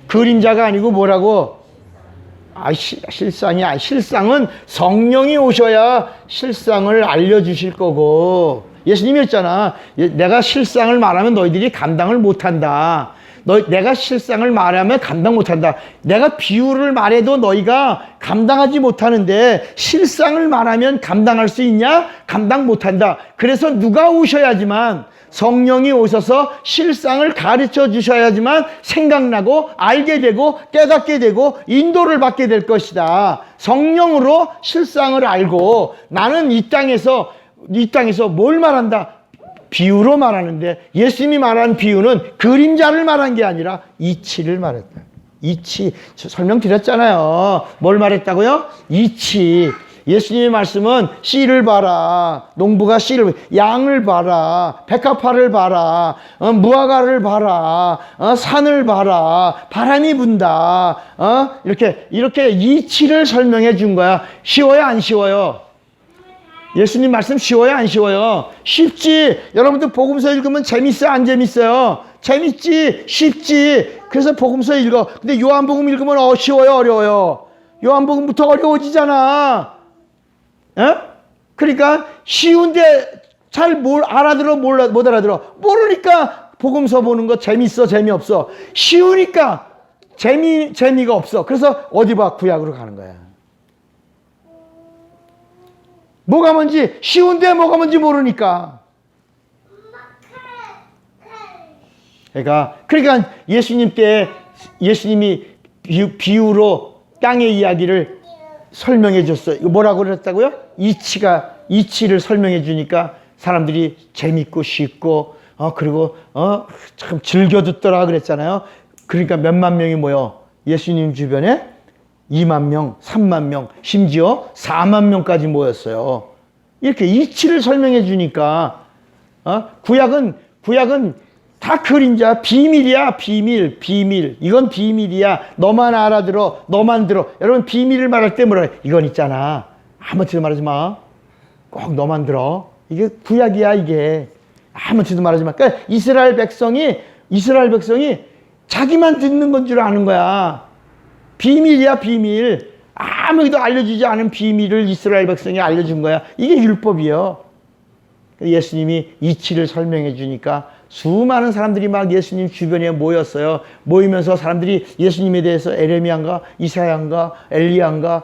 그림자가 아니고 뭐라고? 실상이야. 실상은 성령이 오셔야 실상을 알려주실 거고. 예수님이 했잖아. 내가 실상을 말하면 너희들이 감당을 못한다. 내가 실상을 말하면 감당 못한다. 내가 비유를 말해도 너희가 감당하지 못하는데 실상을 말하면 감당할 수 있냐? 감당 못한다. 그래서 누가 오셔야지만, 성령이 오셔서 실상을 가르쳐 주셔야지만 생각나고 알게 되고 깨닫게 되고 인도를 받게 될 것이다. 성령으로 실상을 알고 나는 이 땅에서 뭘 말한다? 비유로 말하는데 예수님이 말한 비유는 그림자를 말한 게 아니라 이치를 말했다. 이치. 설명드렸잖아요. 뭘 말했다고요? 이치. 예수님의 말씀은 씨를 봐라. 농부가 씨를, 양을 봐라. 백합화를 봐라. 무화과를 봐라. 산을 봐라. 바람이 분다. 이렇게 이치를 설명해 준 거야. 쉬워요, 안 쉬워요? 예수님 말씀 쉬워요, 안 쉬워요? 쉽지. 여러분들 복음서 읽으면 재밌어요, 안 재밌어요? 재밌지, 쉽지. 그래서 복음서 읽어. 근데 요한복음 읽으면 쉬워요, 어려워요? 요한복음부터 어려워지잖아. 그러니까 쉬운데 잘 뭘 알아들어, 못 알아들어. 모르니까 복음서 보는 거 재밌어, 재미없어. 쉬우니까 재미가 없어. 그래서 어디 봐, 구약으로 가는 거야. 뭐가 뭔지, 쉬운데 뭐가 뭔지 모르니까. 그러니까 예수님이 비유로 땅의 이야기를 설명해 줬어요. 이거 뭐라고 그랬다고요? 이치를 설명해 주니까 사람들이 재밌고 쉽고 그리고 참 즐겨 듣더라 그랬잖아요. 그러니까 몇만 명이 모여 예수님 주변에 2만 명, 3만 명, 심지어 4만 명까지 모였어요. 이렇게 이치를 설명해 주니까 구약은 다 그림자, 비밀이야, 비밀. 이건 비밀이야. 너만 알아들어, 너만 들어. 여러분 비밀을 말할 때 뭐라 그래? 이건 있잖아. 아무렇지도 말하지 마. 꼭 너만 들어. 이게 구약이야, 이게. 아무렇지도 말하지 마. 그러니까 이스라엘 백성이 자기만 듣는 건 줄 아는 거야. 비밀이야, 비밀. 아무에도 알려주지 않은 비밀을 이스라엘 백성이 알려준 거야. 이게 율법이요. 예수님이 이치를 설명해 주니까 수많은 사람들이 막 예수님 주변에 모였어요. 모이면서 사람들이 예수님에 대해서 에레미야인가 이사야인가 엘리야인가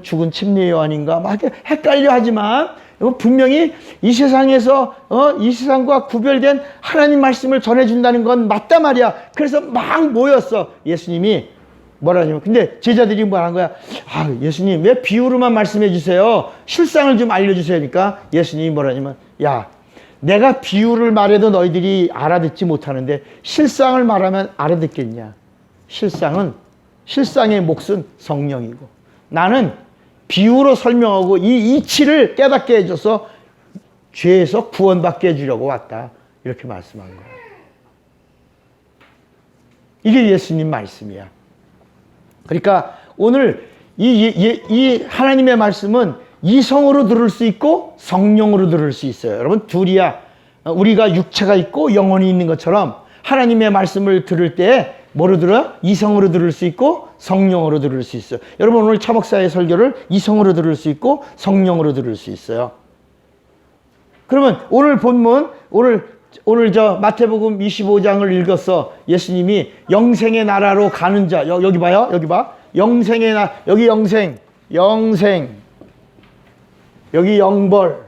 죽은 침례 요한인가 막 헷갈려 하지만 분명히 이 세상에서 이 세상과 구별된 하나님 말씀을 전해준다는 건 맞단 말이야. 그래서 막 모였어. 예수님이 뭐라냐면, 근데 제자들이 뭐라는 거야? 예수님 왜 비유로만 말씀해 주세요? 실상을 좀 알려주세요. 그러니까 예수님이 뭐라냐면, 야, 내가 비유를 말해도 너희들이 알아듣지 못하는데 실상을 말하면 알아듣겠냐? 실상의 몫은 성령이고, 나는 비유로 설명하고 이 이치를 깨닫게 해줘서 죄에서 구원받게 해주려고 왔다. 이렇게 말씀한 거야. 이게 예수님 말씀이야. 그러니까 오늘 이 하나님의 말씀은 이성으로 들을 수 있고 성령으로 들을 수 있어요. 여러분 둘이야. 우리가 육체가 있고 영혼이 있는 것처럼 하나님의 말씀을 들을 때 뭐로 들어요? 이성으로 들을 수 있고 성령으로 들을 수 있어요. 여러분 오늘 차목사의 설교를 이성으로 들을 수 있고 성령으로 들을 수 있어요. 그러면 오늘 본문 오늘 저 마태복음 25장을 읽었어. 예수님이 영생의 나라로 가는 자. 여기 봐요. 여기 봐. 영생의 여기 영생. 여기 영벌.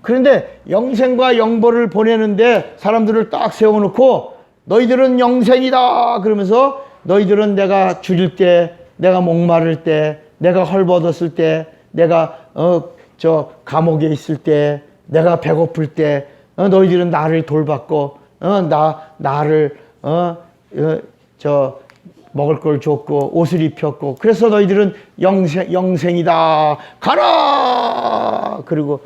그런데 영생과 영벌을 보내는데 사람들을 딱 세워놓고 너희들은 영생이다 그러면서 너희들은 내가 죽일 때, 내가 목마를 때, 내가 헐벗었을 때, 내가 저 감옥에 있을 때, 내가 배고플 때 너희들은 나를 돌봤고 나를 저 먹을 걸 줬고 옷을 입혔고 그래서 너희들은 영생이다 가라. 그리고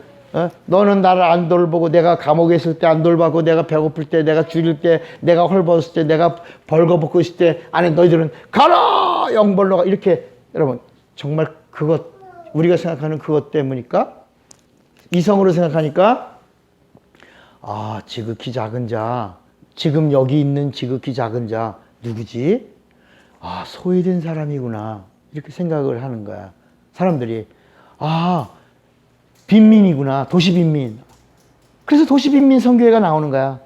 너는 나를 안 돌보고 내가 감옥에 있을 때 안 돌봤고 내가 배고플 때 내가 죽일 때 내가 헐벗을 때 내가 벌거벗고 있을 때 안에 너희들은 가라 영벌로 가. 이렇게 여러분 정말 그것 우리가 생각하는 그것 때문일까? 이성으로 생각하니까 지극히 작은 자, 지금 여기 있는 지극히 작은 자 누구지? 소외된 사람이구나 이렇게 생각을 하는 거야. 사람들이 빈민이구나, 도시빈민. 그래서 도시빈민 선교회가 나오는 거야.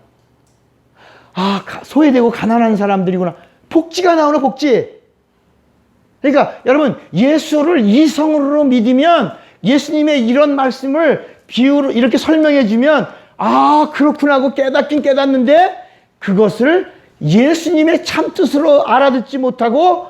소외되고 가난한 사람들이구나. 복지가 나오나, 복지. 그러니까 여러분 예수를 이성으로 믿으면 예수님의 이런 말씀을 비유로 이렇게 설명해 주면 그렇구나 하고 깨닫긴 깨닫는데 그것을 예수님의 참뜻으로 알아듣지 못하고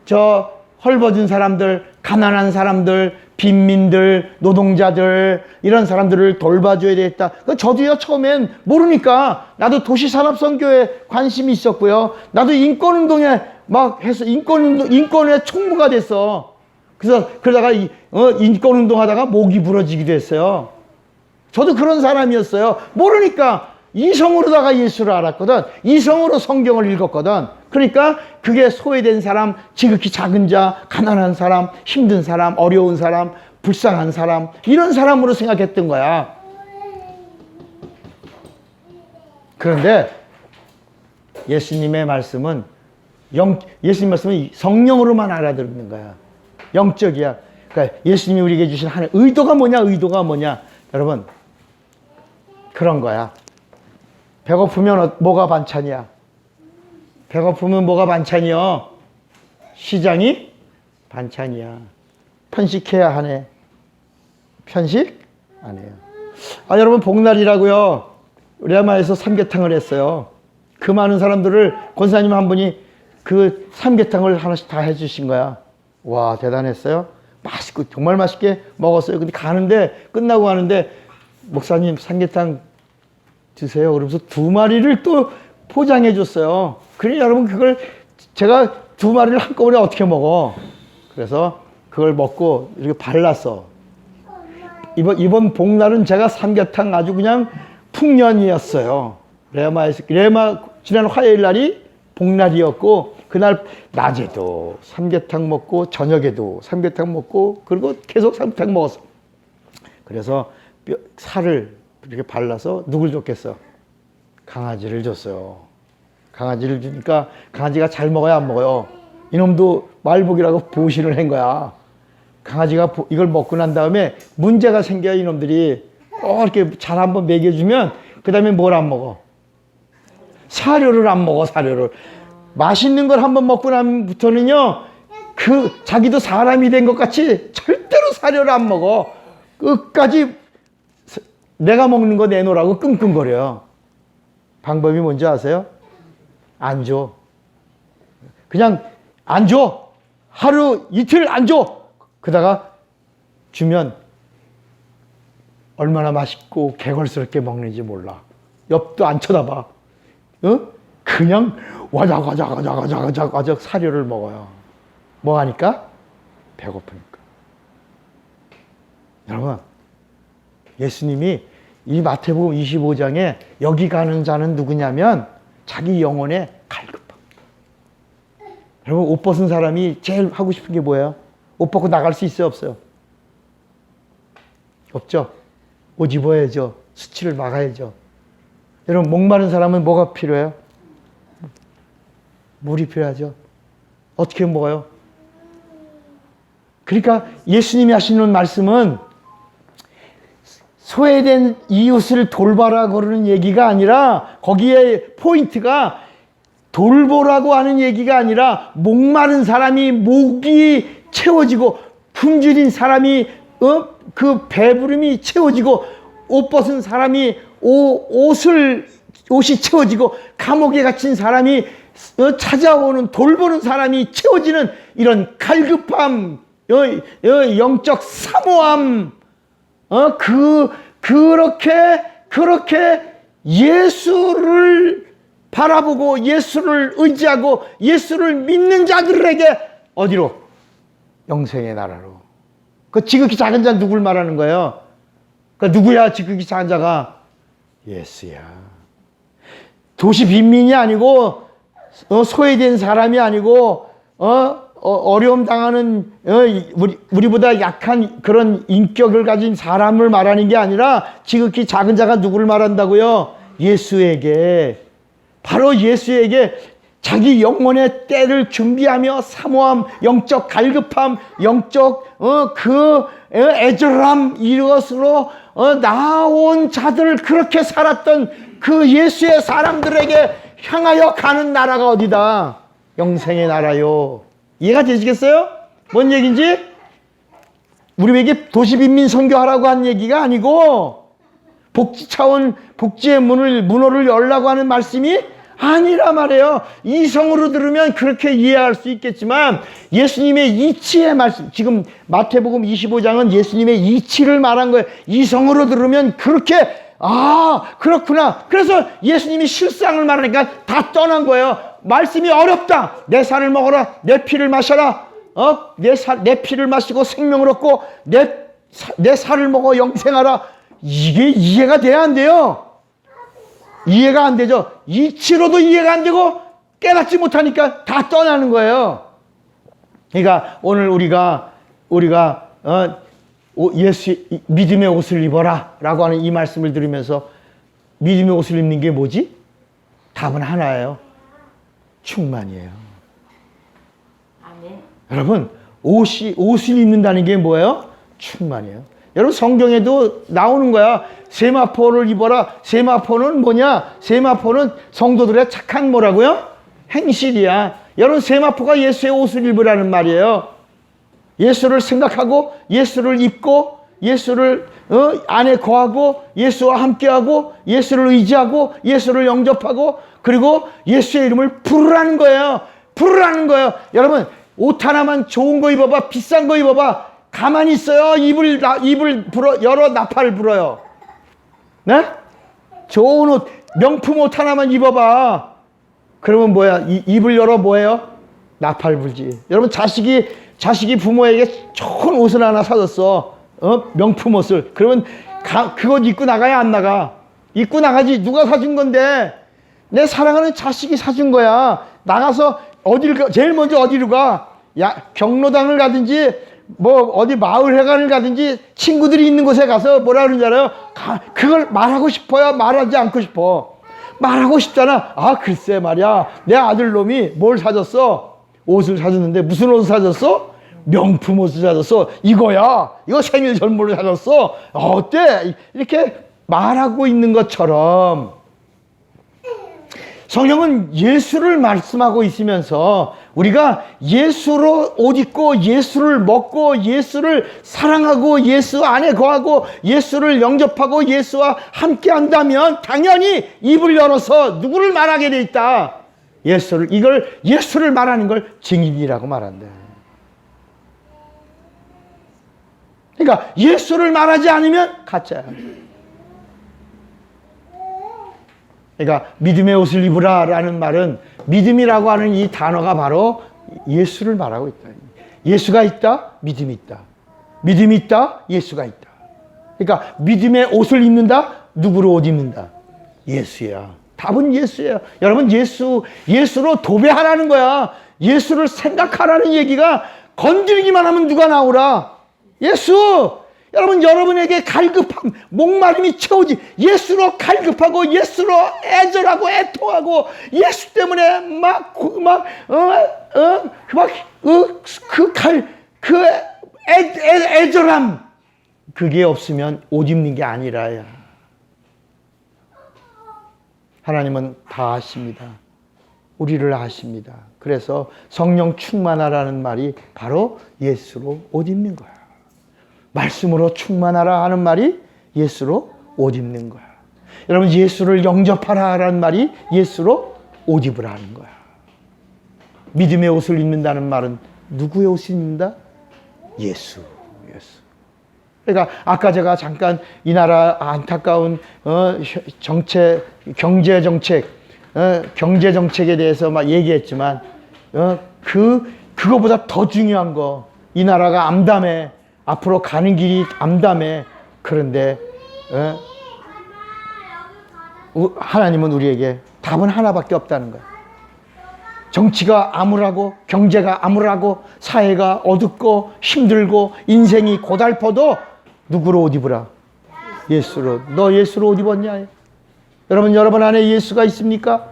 저 헐벗은 사람들, 가난한 사람들, 빈민들, 노동자들 이런 사람들을 돌봐줘야 되겠다. 저도요 처음엔 모르니까 나도 도시산업선교에 관심이 있었고요. 나도 인권운동에 막 해서 인권의 총무가 됐어. 그래서 그러다가 인권운동 하다가 목이 부러지기도 했어요. 저도 그런 사람이었어요. 모르니까 이성으로다가 예수를 알았거든. 이성으로 성경을 읽었거든. 그러니까 그게 소외된 사람, 지극히 작은 자, 가난한 사람, 힘든 사람, 어려운 사람, 불쌍한 사람, 이런 사람으로 생각했던 거야. 그런데 예수님의 말씀은 예수님 말씀은 성령으로만 알아듣는 거야. 영적이야. 그러니까 예수님이 우리에게 주신 하나님 의도가 뭐냐? 의도가 뭐냐? 여러분, 그런 거야. 배고프면 뭐가 반찬이야? 배고프면 뭐가 반찬이요? 시장이 반찬이야. 편식해야 하네. 편식 안 해요. 여러분, 복날이라고요. 레마에서 삼계탕을 했어요. 그 많은 사람들을 권사님 한 분이 그 삼계탕을 하나씩 다 해주신 거야. 와, 대단했어요. 맛있고 정말 맛있게 먹었어요. 근데 끝나고 가는데 목사님 삼계탕 드세요. 그러면서 2마리를 또 포장해 줬어요. 그래, 여러분, 그걸 제가 2마리를 한꺼번에 어떻게 먹어? 그래서 그걸 먹고 이렇게 발랐어. 이번 복날은 제가 삼계탕 아주 그냥 풍년이었어요. 레마 지난 화요일 날이 복날이었고, 그날 낮에도 삼계탕 먹고 저녁에도 삼계탕 먹고, 그리고 계속 삼계탕 먹었어. 그래서 살을 이렇게 발라서 누굴 줬겠어? 강아지를 줬어요. 강아지를 주니까 강아지가 잘 먹어야 안 먹어요? 이놈도 말복이라고 보신을 한 거야. 강아지가 이걸 먹고 난 다음에 문제가 생겨요. 이놈들이 이렇게 잘 한번 먹여주면 그 다음에 뭘 안 먹어? 사료를 안 먹어. 사료를. 맛있는 걸 한번 먹고 나부터는요, 자기도 사람이 된 것 같이 절대로 사료를 안 먹어. 끝까지 내가 먹는 거 내놓으라고 끙끙거려요. 방법이 뭔지 아세요? 안 줘. 그냥 안 줘. 하루 이틀 안 줘. 그러다가 주면 얼마나 맛있고 개걸스럽게 먹는지 몰라. 옆도 안 쳐다봐. 그냥 와작 사료를 먹어요. 뭐 하니까? 배고프니까. 여러분, 예수님이 이 마태복음 25장에 여기 가는 자는 누구냐면 자기 영혼의 갈급함. 여러분, 옷 벗은 사람이 제일 하고 싶은 게 뭐예요? 옷 벗고 나갈 수 있어요, 없어요? 없죠? 옷 입어야죠. 수치를 막아야죠. 여러분, 목마른 사람은 뭐가 필요해요? 물이 필요하죠. 어떻게 먹어요? 그러니까 예수님이 하시는 말씀은 소외된 이웃을 돌봐라 그러는 얘기가 아니라, 거기에 포인트가 돌보라고 하는 얘기가 아니라, 목마른 사람이 목이 채워지고, 굶주린 사람이 그 배부름이 채워지고, 옷 벗은 사람이 옷이 채워지고, 감옥에 갇힌 사람이 찾아오는 돌보는 사람이 채워지는 이런 갈급함, 영적 사모함, 그렇게 예수를 바라보고 예수를 의지하고 예수를 믿는 자들에게 어디로? 영생의 나라로. 그 지극히 작은 자 누굴 말하는 거예요? 그 누구야? 지극히 작은 자가 예수야. 도시 빈민이 아니고, 소외된 사람이 아니고, 어려움 당하는 우리보다 약한 그런 인격을 가진 사람을 말하는 게 아니라, 지극히 작은 자가 누구를 말한다고요? 예수에게, 바로 예수에게 자기 영혼의 때를 준비하며 사모함, 영적 갈급함, 영적 애절함, 이것으로 나온 자들, 그렇게 살았던 그 예수의 사람들에게 향하여 가는 나라가 어디다? 영생의 나라요. 이해가 되시겠어요? 뭔 얘기인지? 우리에게 도시빈민 선교하라고 한 얘기가 아니고, 복지 차원, 복지의 문호를 열라고 하는 말씀이 아니라 말이에요. 이성으로 들으면 그렇게 이해할 수 있겠지만, 예수님의 이치의 말씀, 지금 마태복음 25장은 예수님의 이치를 말한 거예요. 이성으로 들으면 그렇게, 그렇구나. 그래서 예수님이 실상을 말하니까 다 떠난 거예요. 말씀이 어렵다. 내 살을 먹어라. 내 피를 마셔라. 내 피를 마시고 생명을 얻고 내 살을 먹어 영생하라. 이게 이해가 돼야 안 돼요. 이해가 안 되죠. 이치로도 이해가 안 되고 깨닫지 못하니까 다 떠나는 거예요. 그러니까 오늘 우리가 예수 믿음의 옷을 입어라 라고 하는 이 말씀을 들으면서 믿음의 옷을 입는 게 뭐지? 답은 하나예요. 충만이에요. 아멘. 여러분, 옷을 입는다는 게 뭐예요? 충만이에요. 여러분, 성경에도 나오는 거야. 세마포를 입어라. 세마포는 뭐냐? 세마포는 성도들의 착한 뭐라고요? 행실이야. 여러분, 세마포가 예수의 옷을 입으라는 말이에요. 예수를 생각하고 예수를 입고 예수를 안에 거하고 예수와 함께하고 예수를 의지하고 예수를 영접하고 그리고 예수의 이름을 부르라는 거예요. 부르라는 거예요. 여러분, 옷 하나만 좋은 거 입어봐. 비싼 거 입어봐. 가만히 있어요. 입을 열어 나팔을 불어요. 네? 좋은 옷, 명품 옷 하나만 입어봐. 그러면 뭐야? 입을 열어 뭐예요? 나팔 불지. 여러분, 자식이 부모에게 좋은 옷을 하나 사줬어. 명품 옷을. 그러면 그것 입고 나가야 안 나가? 입고 나가지. 누가 사준 건데? 내 사랑하는 자식이 사준 거야. 나가서 제일 먼저 어디로 가? 경로당을 가든지 어디 마을회관을 가든지 친구들이 있는 곳에 가서 뭐라 그러는지 알아요? 그걸 말하고 싶어요? 말하지 않고 싶어? 말하고 싶잖아. 글쎄 말이야. 내 아들놈이 뭘 사줬어? 옷을 사줬는데 무슨 옷을 사줬어? 명품 옷을 사줬어. 이거 생일 선물을 사줬어. 어때? 이렇게 말하고 있는 것처럼 성경은 예수를 말씀하고 있으면서 우리가 예수로 옷 입고 예수를 먹고 예수를 사랑하고 예수 안에 거하고 예수를 영접하고 예수와 함께 한다면 당연히 입을 열어서 누구를 말하게 돼 있다. 예수를 말하는 걸 증인이라고 말한다. 그러니까 예수를 말하지 않으면 가짜야. 그러니까 믿음의 옷을 입으라라는 말은 믿음이라고 하는 이 단어가 바로 예수를 말하고 있다. 예수가 있다, 믿음이 있다. 믿음이 있다, 예수가 있다. 그러니까 믿음의 옷을 입는다, 누구로 옷 입는다? 예수야. 답은 예수예요. 여러분, 예수로 도배하라는 거야. 예수를 생각하라는 얘기가 건드리기만 하면 누가 나오라? 예수! 여러분, 여러분에게 갈급함, 목마름이 채우지. 예수로 갈급하고, 예수로 애절하고, 애통하고, 예수 때문에 애절함. 그게 없으면 옷 입는 게 아니라야. 하나님은 다 아십니다. 우리를 아십니다. 그래서 성령 충만하라는 말이 바로 예수로 옷 입는 거야. 말씀으로 충만하라 하는 말이 예수로 옷 입는 거야. 여러분, 예수를 영접하라 하는 말이 예수로 옷 입으라 하는 거야. 믿음의 옷을 입는다는 말은 누구의 옷을 입는다? 예수. 그러니까 아까 제가 잠깐 이 나라 안타까운 경제 정책에 대해서 막 얘기했지만 그거보다 더 중요한 거, 이 나라가 암담해. 앞으로 가는 길이 암담해. 그런데 하나님은 우리에게 답은 하나밖에 없다는 거야. 정치가 암울하고 경제가 암울하고 사회가 어둡고 힘들고 인생이 고달퍼도 누구로 옷 입으라? 예수로. 너 예수로 옷 입었냐? 여러분 안에 예수가 있습니까?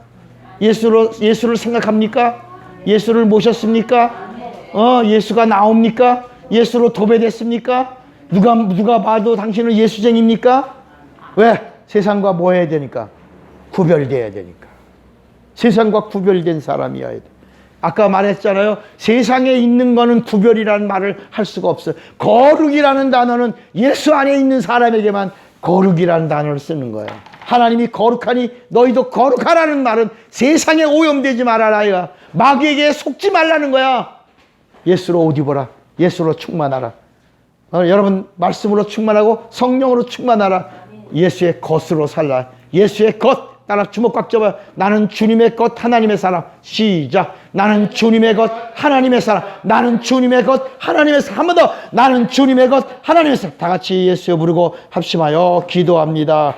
예수를 생각합니까? 예수를 모셨습니까? 예수가 나옵니까? 예수로 도배됐습니까? 누가 봐도 당신은 예수쟁입니까? 왜? 세상과 뭐 해야 되니까? 구별돼야 되니까. 세상과 구별된 사람이어야 돼. 아까 말했잖아요. 세상에 있는 거는 구별이라는 말을 할 수가 없어요. 거룩이라는 단어는 예수 안에 있는 사람에게만 거룩이라는 단어를 쓰는 거예요. 하나님이 거룩하니 너희도 거룩하라는 말은 세상에 오염되지 말아라. 마귀에게 속지 말라는 거야. 예수로 옷 입어라. 예수로 충만하라. 여러분, 말씀으로 충만하고 성령으로 충만하라. 예수의 것으로 살라. 예수의 것, 따라 주먹 꽉 잡아요. 나는 주님의 것 하나님의 사람. 시작. 나는 주님의 것 하나님의 사람. 나는 주님의 것 하나님의 사람. 한 번 더. 나는 주님의 것 하나님의 사람. 다 같이 예수여 부르고 합심하여 기도합니다.